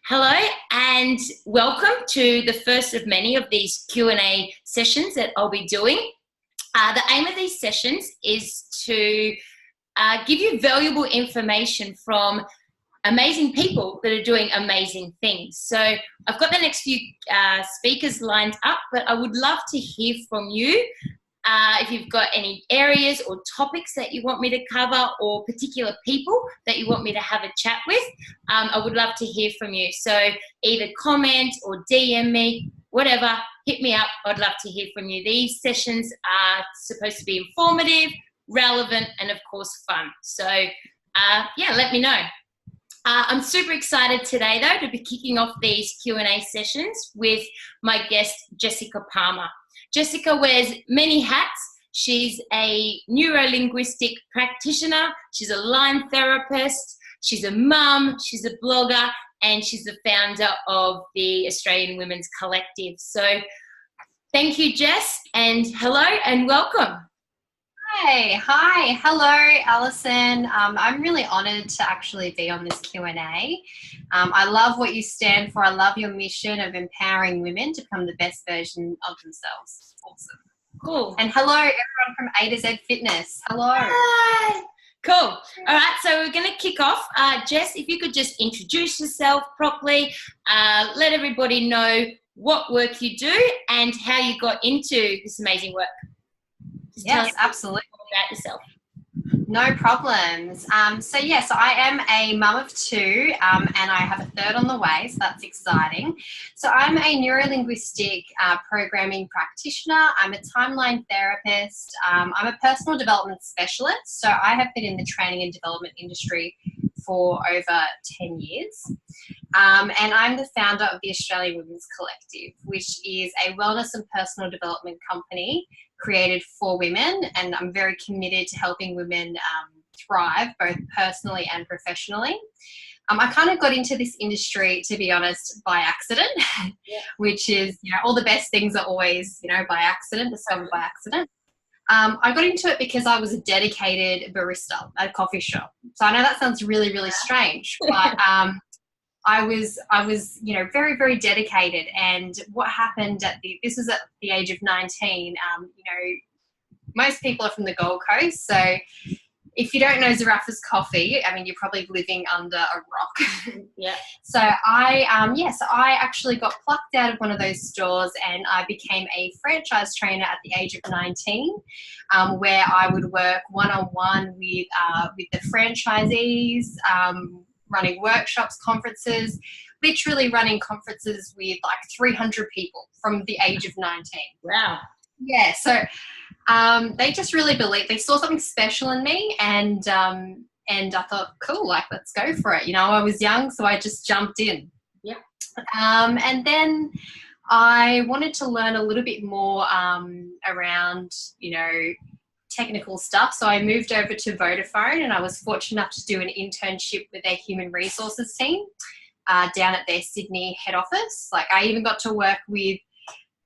Hello and welcome to the first of many of these Q&A sessions that I'll be doing. The aim of these sessions is to give you valuable information from amazing people that are doing amazing things. So I've got the next few speakers lined up, but I would love to hear from you. If you've got any areas or topics that you want me to cover or particular people that you want me to have a chat with, I would love to hear from you. So either comment or DM me, whatever, hit me up. I'd love to hear from you. These sessions are supposed to be informative, relevant, and of course fun. So yeah, let me know. I'm super excited today though to be kicking off these Q&A sessions with my guest, Jessica Palmer. Jessica wears many hats. She's a neuro-linguistic practitioner. She's a Lyme therapist. She's a mum. She's a blogger. And she's the founder of the Australian Women's Collective. So thank you, Jess. And hello and welcome. Hi, hello, Alison. I'm really honoured to actually be on this Q&A. I love what you stand for. I love your mission of empowering women to become the best version of themselves. Awesome. Cool. And hello, everyone from A to Z Fitness. Hello. Hi. Cool. All right, so we're going to kick off. Jess, if you could just introduce yourself properly, let everybody know what work you do and how you got into this amazing work. Yes, absolutely. About yourself. No problems. So I am a mum of two and I have a third on the way, so that's exciting. So I'm a neuro-linguistic programming practitioner. I'm a timeline therapist. I'm a personal development specialist. So I have been in the training and development industry for over 10 years. And I'm the founder of the Australian Women's Collective, which is a wellness and personal development company created for women, and I'm very committed to helping women thrive both personally and professionally. I kind of got into this industry, to be honest, by accident, which is, all the best things are always, by accident, discovered by accident. I got into it because I was a dedicated barista at a coffee shop. So I know that sounds really, really strange, but I was, very, very dedicated. And what happened this was at the age of 19, most people are from the Gold Coast. So if you don't know Zaraffa's Coffee, you're probably living under a rock. Yeah. So I actually got plucked out of one of those stores and I became a franchise trainer at the age of 19, where I would work one-on-one with the franchisees, running workshops, conferences, literally running conferences with like 300 people from the age of 19. Wow. Yeah, so they just really believed, they saw something special in me and I thought, cool, let's go for it. I was young, so I just jumped in. Yep. And then I wanted to learn a little bit more around, technical stuff. So I moved over to Vodafone and I was fortunate enough to do an internship with their human resources team down at their Sydney head office. I even got to work with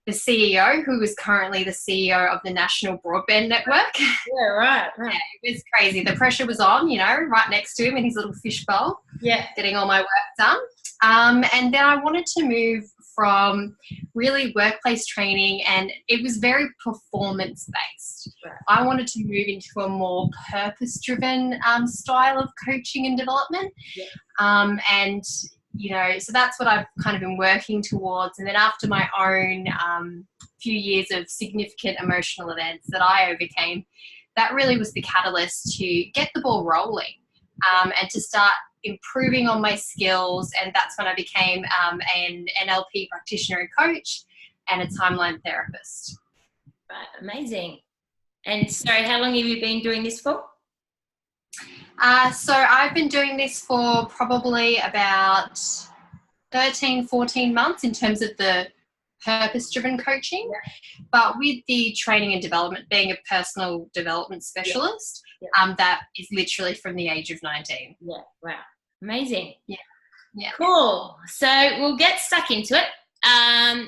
the CEO, who is currently the CEO of the National Broadband Network. Yeah, right. Yeah, it was crazy. The pressure was on, right next to him in his little fishbowl, getting all my work done. And then I wanted to move from really workplace training, and it was very performance-based. Right. I wanted to move into a more purpose-driven style of coaching and development. Yeah. So that's what I've kind of been working towards. And then after my own few years of significant emotional events that I overcame, that really was the catalyst to get the ball rolling and to start improving on my skills. And that's when I became an NLP practitioner and coach and a timeline therapist. Right, amazing. And sorry, how long have you been doing this for? So I've been doing this for probably about 13, 14 months in terms of the purpose-driven coaching. Yeah. But with the training and development, being a personal development specialist, that is literally from the age of 19. Yeah, wow. Amazing. Yeah. Yeah. Cool. So we'll get stuck into it.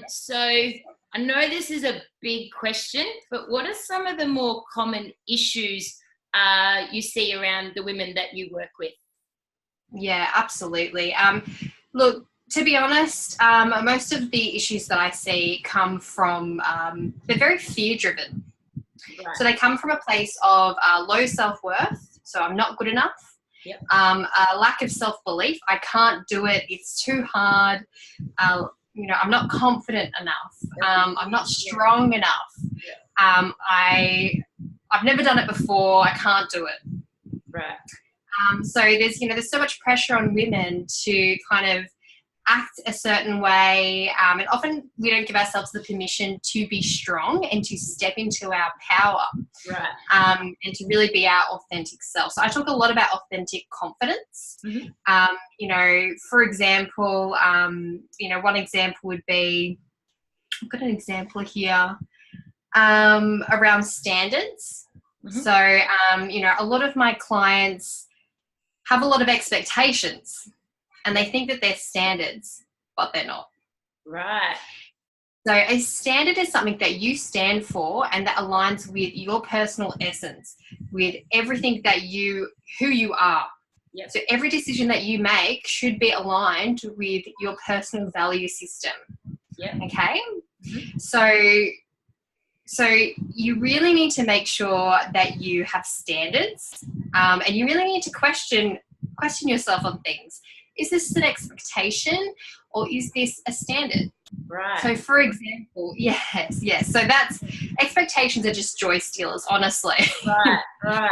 So I know this is a big question, but what are some of the more common issues you see around the women that you work with? Yeah, absolutely. Look, To be honest, most of the issues that I see come from, they're very fear-driven. Right. So they come from a place of low self-worth, so I'm not good enough. Yep. A lack of self-belief, I can't do it, it's too hard. I'm not confident enough. I'm not strong enough. I've never done it before, I can't do it. Right. So there's so much pressure on women to kind of act a certain way, and often we don't give ourselves the permission to be strong and to step into our power, right? And to really be our authentic self. So I talk a lot about authentic confidence. For example, one example would be, I've got an example here around standards. So a lot of my clients have a lot of expectations, and they think that they're standards, but they're not. Right. So a standard is something that you stand for and that aligns with your personal essence, with everything who you are. Yep. So every decision that you make should be aligned with your personal value system. Yeah. Okay. Mm-hmm. So you really need to make sure that you have standards, and you really need to question yourself on things. Is this an expectation or is this a standard? Right. So for example, yes. So expectations are just joy stealers, honestly. Right.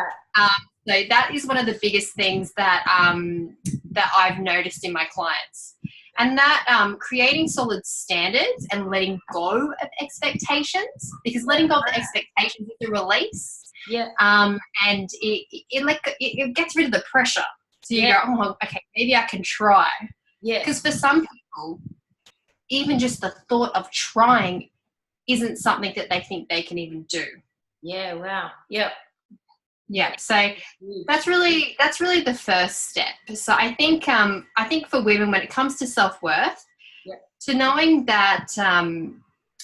So that is one of the biggest things that I've noticed in my clients. And that creating solid standards and letting go of expectations, because letting go of the expectations is a release. Yeah. And it gets rid of the pressure. So you go, oh, okay, maybe I can try. Yeah. Because for some people, even just the thought of trying isn't something that they think they can even do. Yeah. Wow. Yep. Yeah. So that's really the first step. So I think for women, when it comes to self-worth, to knowing that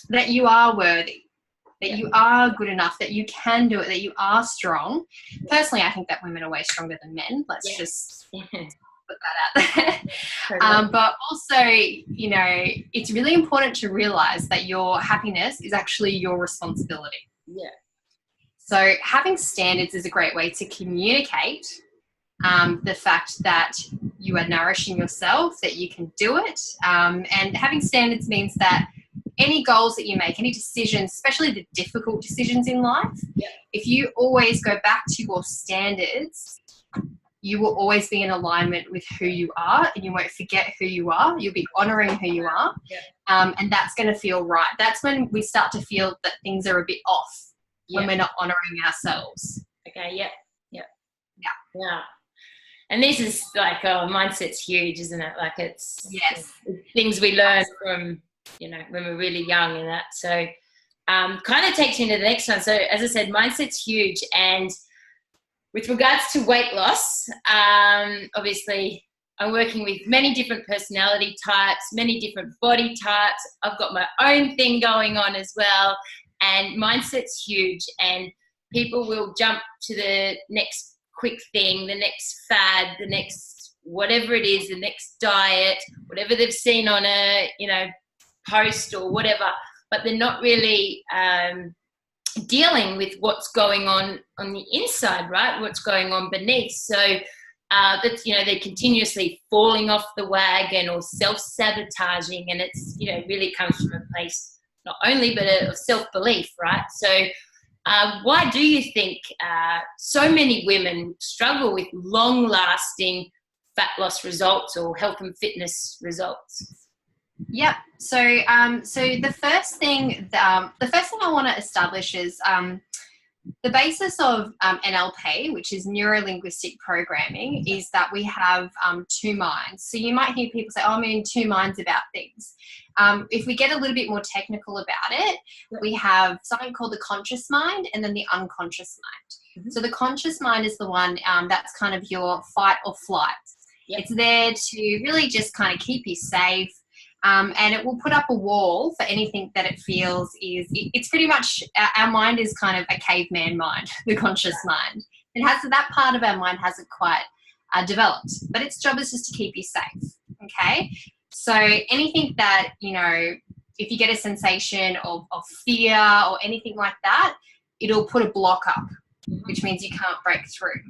that you are worthy, that you are good enough, that you can do it, that you are strong. Personally, I think that women are way stronger than men. Let's just put that out there. But also, it's really important to realize that your happiness is actually your responsibility. Yeah. So having standards is a great way to communicate the fact that you are nourishing yourself, that you can do it. And having standards means that any goals that you make, any decisions, especially the difficult decisions in life, if you always go back to your standards, you will always be in alignment with who you are, and you won't forget who you are. You'll be honoring who you are. And that's going to feel right. That's when we start to feel that things are a bit off, when we're not honoring ourselves. Okay. Yeah. And this is like, mindset's huge, isn't it? Like it's things we learn from, when we're really young and that. So kind of takes me to the next one. So as I said, mindset's huge. And with regards to weight loss, obviously I'm working with many different personality types, many different body types. I've got my own thing going on as well. And mindset's huge. And people will jump to the next quick thing, the next fad, the next whatever it is, the next diet, whatever they've seen on a, post or whatever, but they're not really dealing with what's going on the inside, right? What's going on beneath. So that's, they're continuously falling off the wagon or self-sabotaging, and it's, really comes from a place not only but of self-belief, right? So why do you think so many women struggle with long-lasting fat loss results or health and fitness results? Yep. So the first thing I want to establish is the basis of NLP, which is neuro-linguistic programming, is that we have two minds. So you might hear people say, "Oh, I'm in two minds about things." If we get a little bit more technical about it, we have something called the conscious mind and then the unconscious mind. Mm-hmm. So the conscious mind is the one that's kind of your fight or flight. Yep. It's there to really just kind of keep you safe. And it will put up a wall for anything that it feels it's pretty much, our mind is kind of a caveman mind, the conscious mind. That part of our mind hasn't quite developed, but its job is just to keep you safe. Okay. So anything that, if you get a sensation of fear or anything like that, it'll put a block up, which means you can't break through.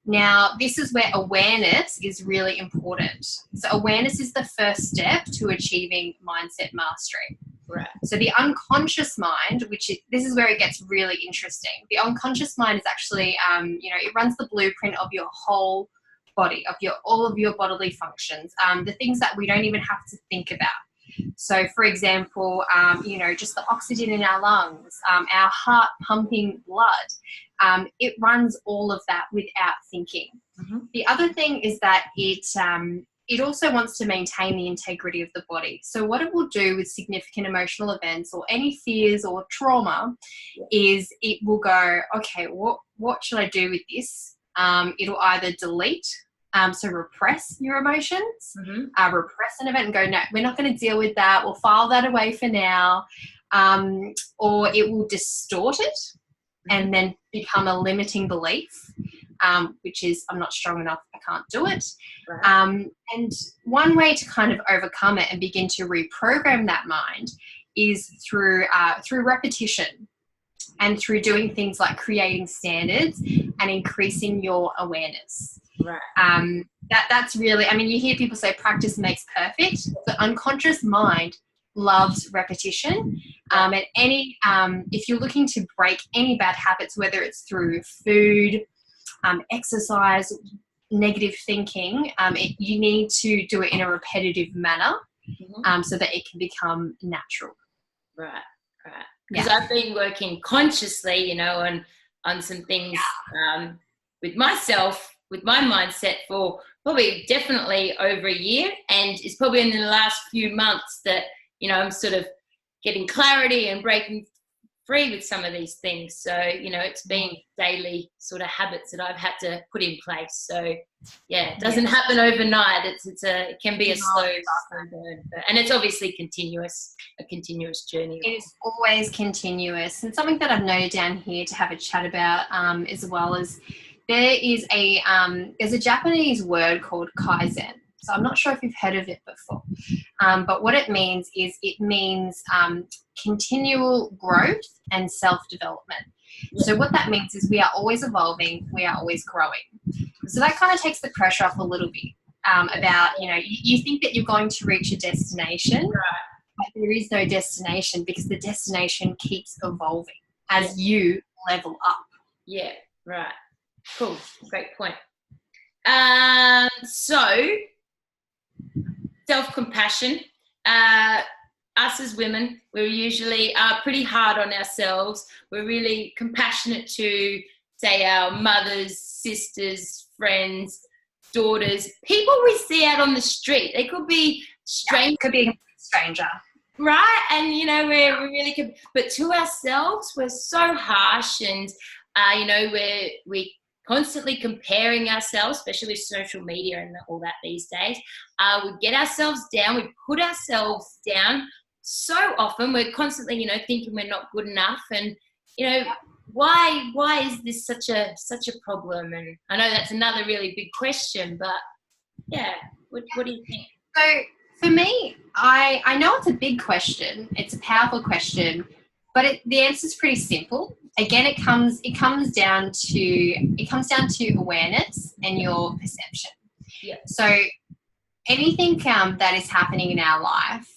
Now, this is where awareness is really important. So awareness is the first step to achieving mindset mastery. Right. So the unconscious mind, this is where it gets really interesting. The unconscious mind is actually, it runs the blueprint of your whole body, of all of your bodily functions, the things that we don't even have to think about. So, for example, just the oxygen in our lungs, our heart pumping blood, it runs all of that without thinking. Mm-hmm. The other thing is that it also wants to maintain the integrity of the body. So what it will do with significant emotional events or any fears or trauma is it will go, okay, what should I do with this? It'll either delete, so repress your emotions, repress an event and go, no, we're not going to deal with that. We'll file that away for now. Or it will distort it and then become a limiting belief. Which is, I'm not strong enough, I can't do it. Right. And one way to kind of overcome it and begin to reprogram that mind is through repetition and through doing things like creating standards and increasing your awareness. Right. That's really, you hear people say practice makes perfect. The unconscious mind loves repetition. And if you're looking to break any bad habits, whether it's through food, exercise, negative thinking, you need to do it in a repetitive manner, so that it can become natural. Right. Because I've been working consciously, on some things with myself, with my mindset for probably definitely over a year, and it's probably in the last few months that, I'm sort of getting clarity and breaking free with some of these things. So, it's been daily sort of habits that I've had to put in place. So, it doesn't happen overnight. It can be a slow burn, and it's obviously a continuous journey. It is always continuous. And something that I've noted down here to have a chat about, as well as there's a Japanese word called kaizen. So I'm not sure if you've heard of it before, but what it means is continual growth and self-development. Yeah. So what that means is we are always evolving, we are always growing. So that kind of takes the pressure off a little bit about, you think that you're going to reach a destination, but there is no destination because the destination keeps evolving as you level up. Yeah, right. Cool. Great point. So self-compassion. Us as women, we're usually pretty hard on ourselves. We're really compassionate to, say, our mothers, sisters, friends, daughters, people we see out on the street. They could be strangers. Could be a stranger. Right? And, we're really, but to ourselves, we're so harsh, and, we're constantly comparing ourselves, especially with social media and all that these days. We get ourselves down, we put ourselves down so often. We're constantly, thinking we're not good enough, and, why is this such a problem? And I know that's another really big question, but what do you think? So for me, I know it's a big question, it's a powerful question, but the answer is pretty simple. Again, it comes down to awareness and your perception. Yeah. So anything that is happening in our life,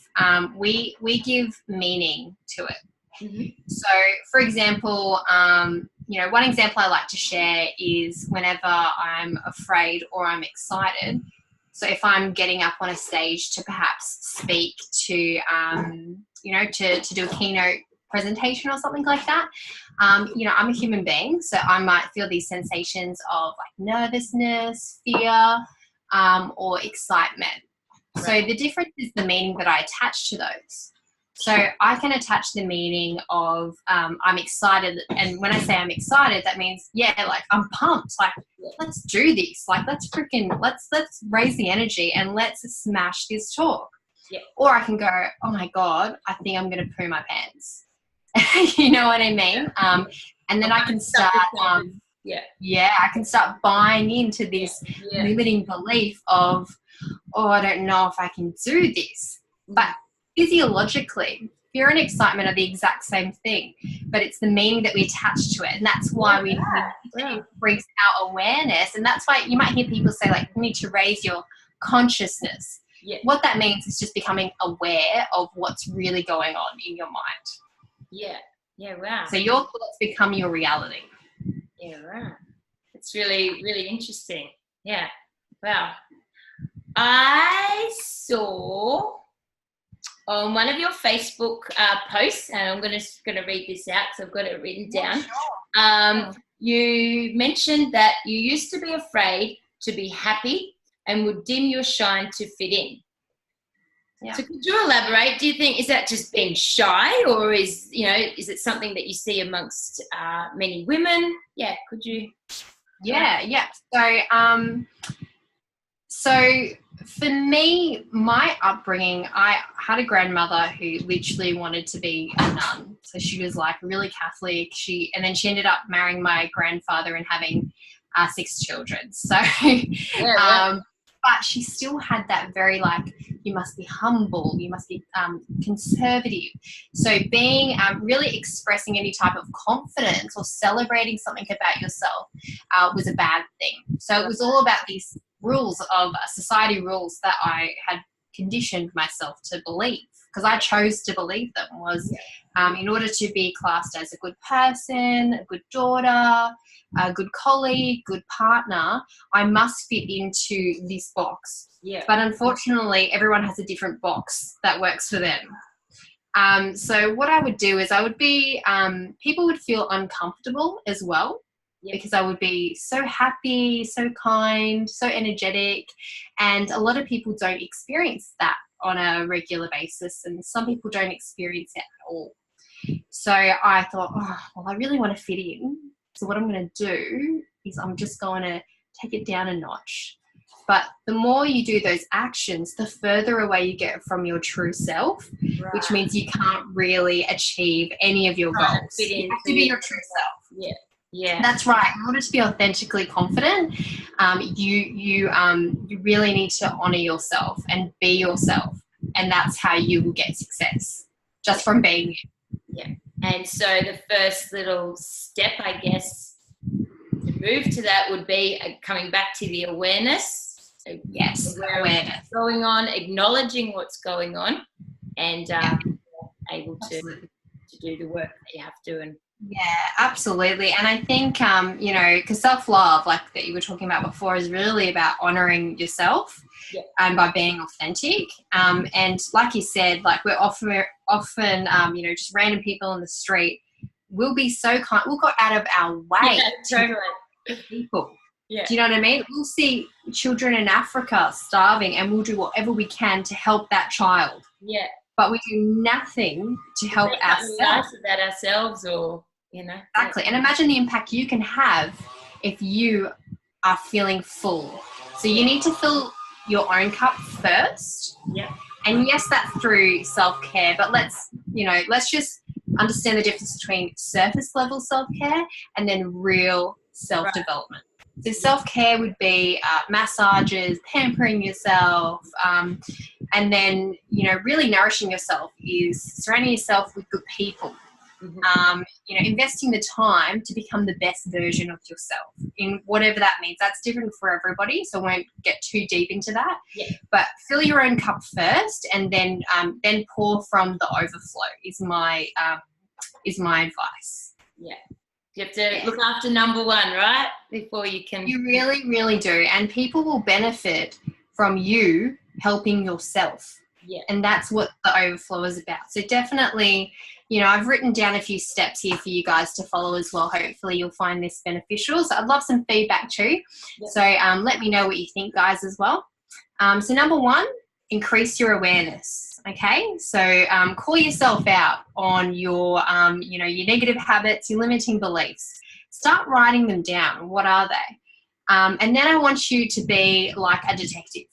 we give meaning to it. Mm-hmm. So, for example, one example I like to share is whenever I'm afraid or I'm excited. So if I'm getting up on a stage to perhaps speak to do a keynote presentation or something like that, I'm a human being, so I might feel these sensations of like nervousness, fear, or excitement. Right. So the difference is the meaning that I attach to those. So I can attach the meaning of I'm excited, and when I say I'm excited, that means like I'm pumped, like let's do this, like let's raise the energy and let's smash this talk. Yeah. Or I can go, oh my God, I think I'm going to poo my pants. You know what I mean? And then I can start, Yeah, I can start buying into this limiting belief of, oh, I don't know if I can do this. But physiologically, fear and excitement are the exact same thing, but it's the meaning that we attach to it. And that's why we need to increase our awareness. And that's why you might hear people say, like, you need to raise your consciousness. Yeah. What that means is just becoming aware of what's really going on in your mind. Yeah. Yeah, wow. So your thoughts become your reality. Yeah, right. It's really, really interesting. Yeah. Wow. I saw on one of your Facebook posts, and I'm going to read this out because I've got it written down. Sure. You mentioned that you used to be afraid to be happy and would dim your shine to fit in. Yeah. So could you elaborate? Do you think, is that just being shy, or is it something that you see amongst many women? Yeah, could you? Yeah. So for me, my upbringing, I had a grandmother who literally wanted to be a nun. So she was like really Catholic. And then she ended up marrying my grandfather and having 6 children. So, but she still had that very like, you must be humble, you must be conservative. So being really expressing any type of confidence or celebrating something about yourself was a bad thing. So it was all about these rules of society rules that I had conditioned myself to believe, because I chose to believe them, was in order to be classed as a good person, a good daughter, a good colleague, good partner, I must fit into this box. Yeah. But unfortunately, everyone has a different box that works for them. So what I would do is I would be, people would feel uncomfortable as well, because I would be so happy, so kind, so energetic. And a lot of people don't experience that on a regular basis. And some people don't experience it at all. So I thought, I really want to fit in. So what I'm going to do is I'm just going to take it down a notch. But the more you do those actions, the further away you get from your true self, which means you can't really achieve any of your goals. You have to be your true self. Yeah. Yeah. That's right. In order to be authentically confident, you really need to honor yourself and be yourself. And that's how you will get success, just from being you. Yeah. And so the first little step, I guess, to move to that would be coming back to the awareness. So yes, awareness. What's going on, acknowledging what's going on, and able to do the work that you have to. And yeah, absolutely. And I think, because self-love, like that you were talking about before, is really about honoring yourself and by being authentic. And like you said, like we're often, just random people on the street will be so kind. We'll go out of our way totally. to people. Yeah. Do you know what I mean? We'll see children in Africa starving and we'll do whatever we can to help that child. Yeah. But we do nothing to help ourselves. About ourselves, or Exactly. And imagine the impact you can have if you are feeling full. So you need to fill your own cup first. Yeah. And yes, that's through self-care, but let's just understand the difference between surface level self-care and then real self-development. So self-care would be massages, pampering yourself, and then, really nourishing yourself is surrounding yourself with good people. Mm-hmm. Investing the time to become the best version of yourself in whatever that means. That's different for everybody, so I won't get too deep into that. Yeah. But fill your own cup first, and then pour from the overflow is my advice. Yeah. You have to look after number one, right? Before you can. You really, really do. And people will benefit from you helping yourself. Yeah. And that's what the overflow is about. So definitely, I've written down a few steps here for you guys to follow as well. Hopefully you'll find this beneficial. So I'd love some feedback too. Yep. So let me know what you think, guys, as well. So number 1, increase your awareness. Okay, so call yourself out on your, your negative habits, your limiting beliefs. Start writing them down. What are they? And then I want you to be like a detective.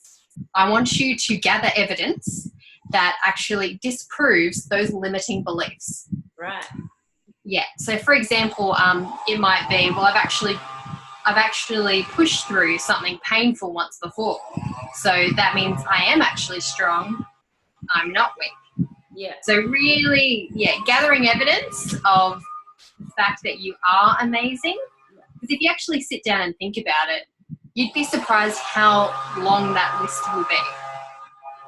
I want you to gather evidence that actually disproves those limiting beliefs. Right. Yeah. So, for example, it might be, well, I've actually I've actually pushed through something painful once before. So that means I am actually strong. I'm not weak. Yeah. So really, gathering evidence of the fact that you are amazing. Because if you actually sit down and think about it, you'd be surprised how long that list will be.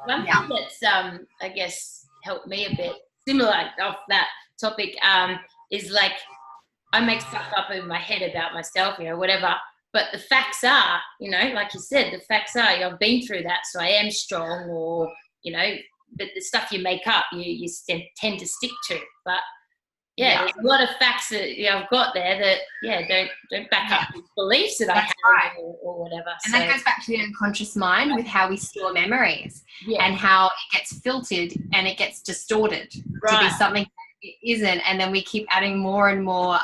One thing that's, I guess, helped me a bit, similar off that topic, is like I make stuff up in my head about myself, whatever. But the facts are, like you said, the facts are, I've been through that, so I am strong, or, but the stuff you make up, you tend to stick to. But there's a lot of facts that I've got there that don't back up beliefs that I have or whatever. And that goes back to the unconscious mind with how we store memories and how it gets filtered and it gets distorted to be something it isn't, and then we keep adding more and more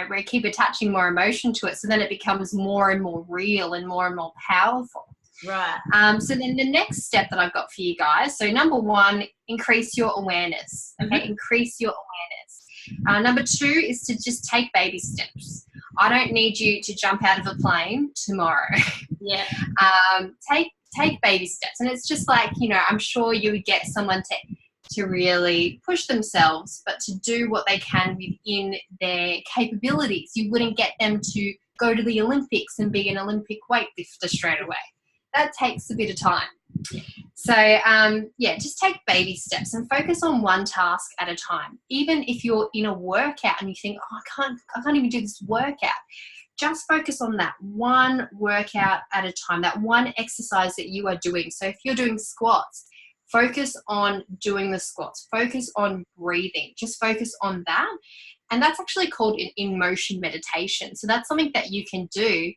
we keep attaching more emotion to it, so then it becomes more and more real and more powerful. So then the next step that I've got for you guys, so number 1, increase your awareness. Increase your awareness. Number 2 is to just take baby steps. I don't need you to jump out of a plane tomorrow. Take baby steps, and it's just like, I'm sure you would get someone to really push themselves, but to do what they can within their capabilities. You wouldn't get them to go to the Olympics and be an Olympic weightlifter straight away. That takes a bit of time. So, just take baby steps and focus on one task at a time. Even if you're in a workout and you think, I can't even do this workout, just focus on that one workout at a time, that one exercise that you are doing. So if you're doing squats, focus on doing the squats. Focus on breathing. Just focus on that. And that's actually called an in-motion meditation. So that's something that you can do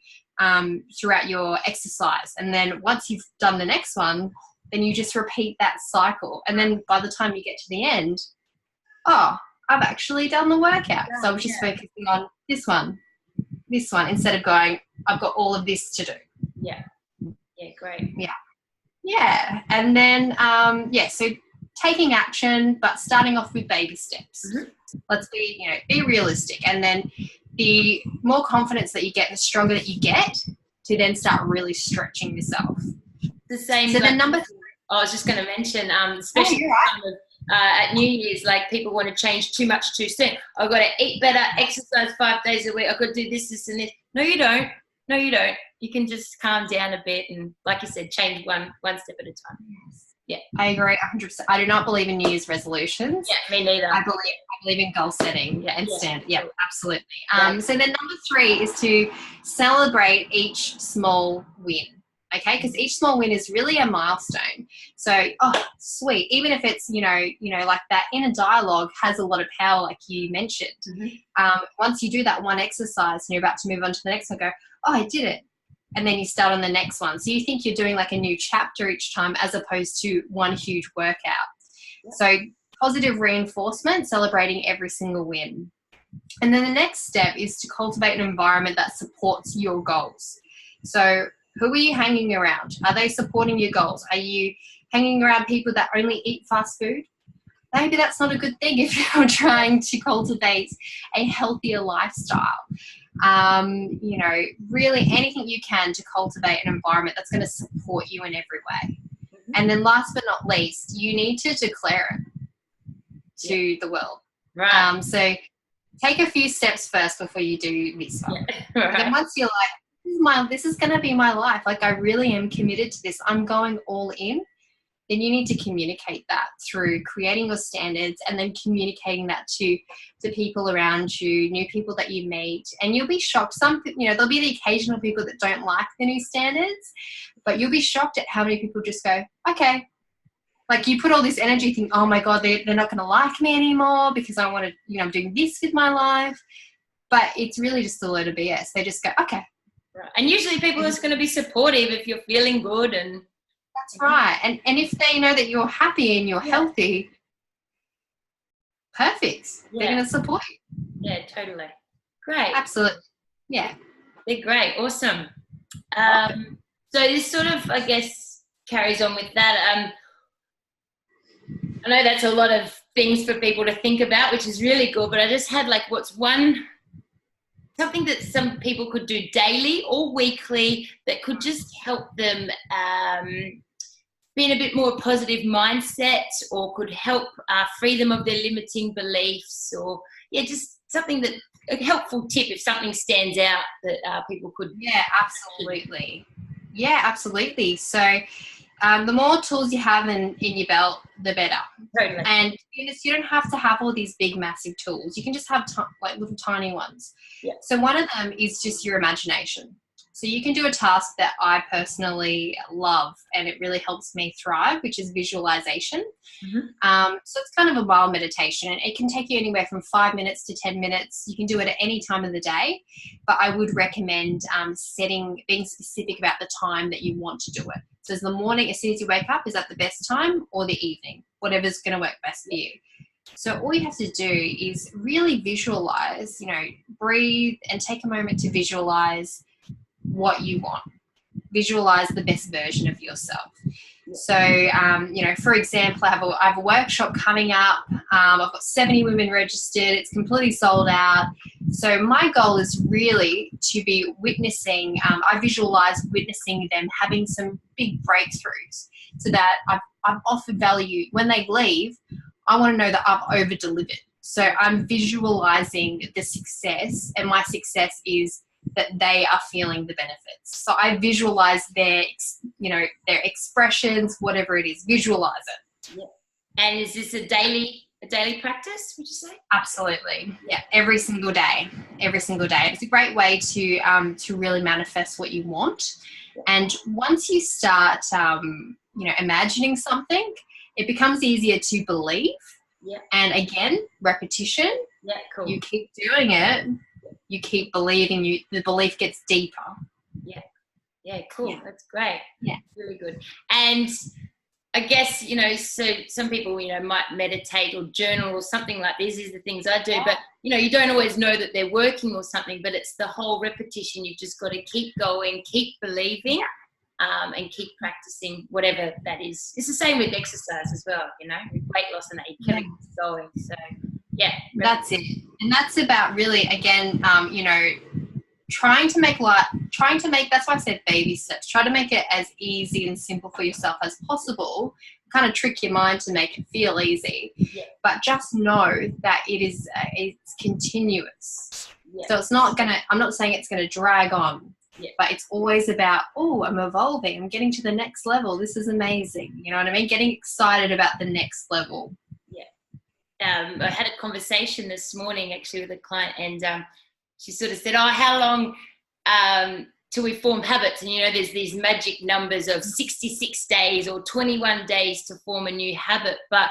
throughout your exercise. And then once you've done the next one, then you just repeat that cycle. And then by the time you get to the end, I've actually done the workout. So I was just focusing on this one, instead of going, I've got all of this to do. Yeah, great. Yeah. And then, so taking action, but starting off with baby steps. Let's be realistic. And then the more confidence that you get, the stronger that you get to then start really stretching yourself. The same. So then number 3. I was just going to mention, especially at New Year's, like people want to change too much too soon. I've got to eat better, exercise 5 days a week. I've got to do this, and this. No, you don't. You can just calm down a bit and, like you said, change one step at a time. Yeah, I agree 100%. I do not believe in New Year's resolutions. Yeah, me neither. I believe in goal setting and standard. Yeah, absolutely. So then number 3 is to celebrate each small win. Okay, because each small win is really a milestone. So, sweet. Even if it's like that inner dialogue has a lot of power, like you mentioned. Once you do that one exercise and you're about to move on to the next one, go, I did it. And then you start on the next one. So you think you're doing like a new chapter each time as opposed to one huge workout. So positive reinforcement, celebrating every single win. And then the next step is to cultivate an environment that supports your goals. So who are you hanging around? Are they supporting your goals? Are you hanging around people that only eat fast food? Maybe that's not a good thing if you're trying to cultivate a healthier lifestyle. Really anything you can to cultivate an environment that's going to support you in every way. And then last but not least, you need to declare it to the world. So take a few steps first before you do this one. Then once you're like, this is going to be my life, like I really am committed to this, I'm going all in, then you need to communicate that through creating your standards and then communicating that to the people around you, new people that you meet. And you'll be shocked. There'll be the occasional people that don't like the new standards, but you'll be shocked at how many people just go, okay. Like you put all this energy thinking, oh my God, they're not going to like me anymore because I want to, I'm doing this with my life. But it's really just a load of BS. They just go, okay. Right. And usually people are just going to be supportive if you're feeling good. And that's right. And if they know that you're happy and you're healthy, perfect. They're going to support you. Yeah, totally. Great. Absolutely. Yeah. They're great. Awesome. So this sort of, I guess, carries on with that. I know that's a lot of things for people to think about, which is really good, but I just had what's one something that some people could do daily or weekly that could just help them be in a bit more positive mindset, or could help free them of their limiting beliefs, or just something that a helpful tip if something stands out that people could. Yeah, absolutely. Yeah, absolutely. So the more tools you have in your belt, the better. Totally. And you don't have to have all these big, massive tools. You can just have like little tiny ones. Yeah. So one of them is just your imagination. So you can do a task that I personally love and it really helps me thrive, which is visualization. So it's kind of a mild meditation. It can take you anywhere from 5 minutes to 10 minutes. You can do it at any time of the day, but I would recommend being specific about the time that you want to do it. So is the morning, as soon as you wake up, is that the best time, or the evening? Whatever's going to work best for you. So all you have to do is really visualize, breathe and take a moment to visualize what you want. Visualize the best version of yourself. So, for example, I have a workshop coming up. I've got 70 women registered. It's completely sold out. So my goal is really to be witnessing. I visualize witnessing them having some big breakthroughs, so that I've offered value. When they leave, I want to know that I've over-delivered. So I'm visualizing the success, and my success is that they are feeling the benefits. So I visualize their expressions, whatever it is, visualize it. Yeah. And is this a daily practice, would you say? Absolutely. Yeah. Every single day. It's a great way to really manifest what you want. And once you start, imagining something, it becomes easier to believe. Yeah. And again, repetition. Yeah, cool. You keep doing it. You keep believing, the belief gets deeper. Yeah, cool. Yeah. That's great. Yeah. Really good. And I guess, so some people, might meditate or journal or something like this. These are the things I do, but, you don't always know that they're working or something, but it's the whole repetition. You've just got to keep going, keep believing, and keep practicing, whatever that is. It's the same with exercise as well, with weight loss and that. You keep going. So, yeah. That's it. And that's about really, again, trying to make, that's why I said baby steps. Try to make it as easy and simple for yourself as possible. Kind of trick your mind to make it feel easy. Yeah. But just know that it's continuous. Yeah. So I'm not saying it's going to drag on. Yeah. But it's always about, I'm evolving. I'm getting to the next level. This is amazing. You know what I mean? Getting excited about the next level. I had a conversation this morning actually with a client, and she sort of said, how long till we form habits? And, there's these magic numbers of 66 days or 21 days to form a new habit. But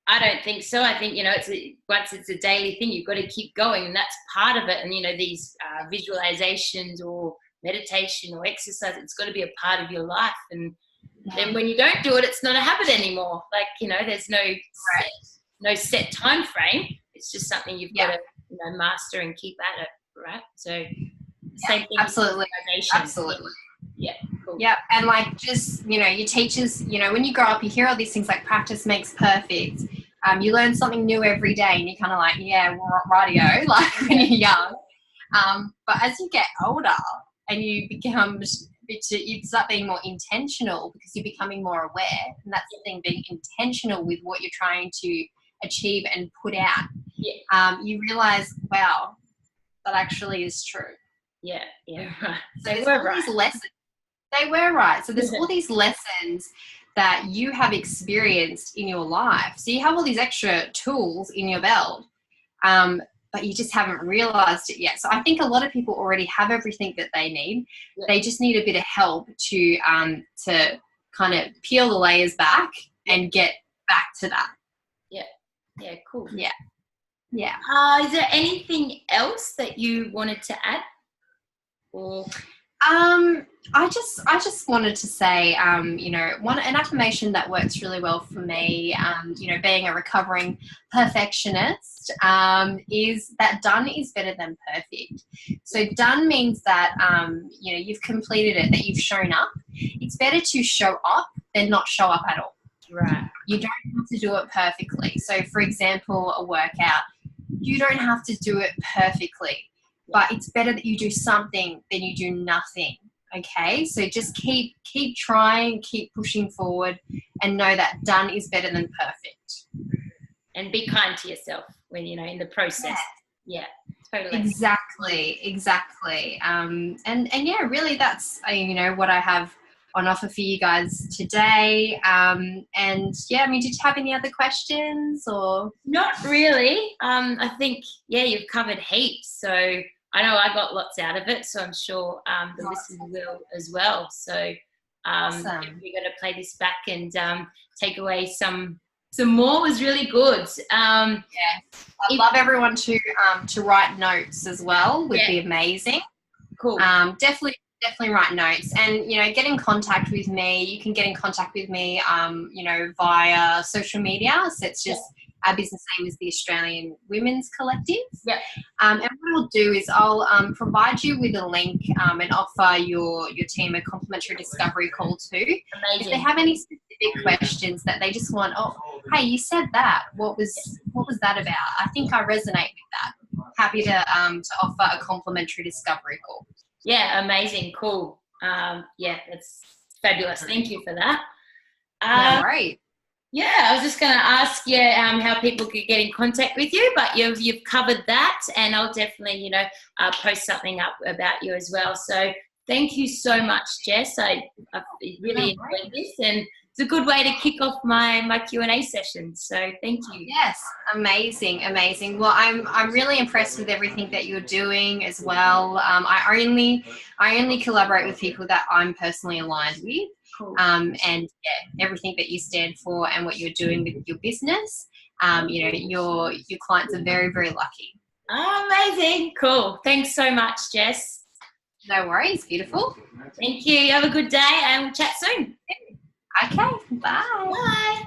I don't think so. I think, once it's a daily thing, you've got to keep going, and that's part of it. And, these visualizations or meditation or exercise, it's got to be a part of your life. And then when you don't do it, it's not a habit anymore. Like, there's no set time frame. It's just something you've got to master and keep at it, right? So same thing. Absolutely. Yeah, cool. Yeah, and like just your teachers, when you grow up, you hear all these things like practice makes perfect. You learn something new every day, and you're kind of like, rightio, like when you're young. But as you get older and you start being more intentional, because you're becoming more aware, and that's the thing, being intentional with what you're trying to achieve and put out. You realize, wow, that actually is true. Right. So there's all these lessons. They were right. So there's all these lessons that you have experienced in your life. So you have all these extra tools in your belt, but you just haven't realized it yet. So I think a lot of people already have everything that they need. They just need a bit of help to kind of peel the layers back and get back to that. Yeah, cool. Yeah. Is there anything else that you wanted to add? Or I just wanted to say, an affirmation that works really well for me, being a recovering perfectionist, is that done is better than perfect. So done means that, you've completed it, that you've shown up. It's better to show up than not show up at all. Right. You don't have to do it perfectly. So, for example, a workout, you don't have to do it perfectly. but it's better that you do something than you do nothing. Okay, so just keep trying, keep pushing forward, and know that done is better than perfect. And be kind to yourself when, you know, in the process. Yeah, totally. Exactly. And yeah, really, that's you know, what I have on offer for you guys today. And yeah, I mean, did you have any other questions or? Not really. I think, yeah, you've covered heaps. So I know I got lots out of it. So I'm sure the listeners will as well. So Awesome. we're going to play this back and take away some more. Was really good. Yeah, I'd love everyone to write notes as well. Would be amazing. Cool. Definitely write notes, and you know, get in contact with me. You can get in contact with me, you know, via social media. So it's just our business name is the Australian Women's Collective. Yeah. And what I'll do is I'll provide you with a link and offer your team a complimentary discovery call too. Amazing. If they have any specific questions that they just want, oh, hey, you said that. What was that about? I think I resonate with that. Happy to offer a complimentary discovery call. Yeah, amazing, cool. Yeah, that's fabulous. Thank you for that. No worries. Yeah, I was just going to ask you how people could get in contact with you, but you've covered that, and I'll definitely, you know, post something up about you as well. So thank you so much, Jess. I really enjoyed this, and it's a good way to kick off my Q&A session. So thank you. Yes, amazing. Well, I'm really impressed with everything that you're doing as well. I only collaborate with people that I'm personally aligned with. Cool. And yeah, everything that you stand for and what you're doing with your business, you know, your clients are very, very lucky. Oh, amazing. Cool. Thanks so much, Jess. No worries. Beautiful. Thank you. Have a good day, and we'll chat soon. Okay. Bye. Bye.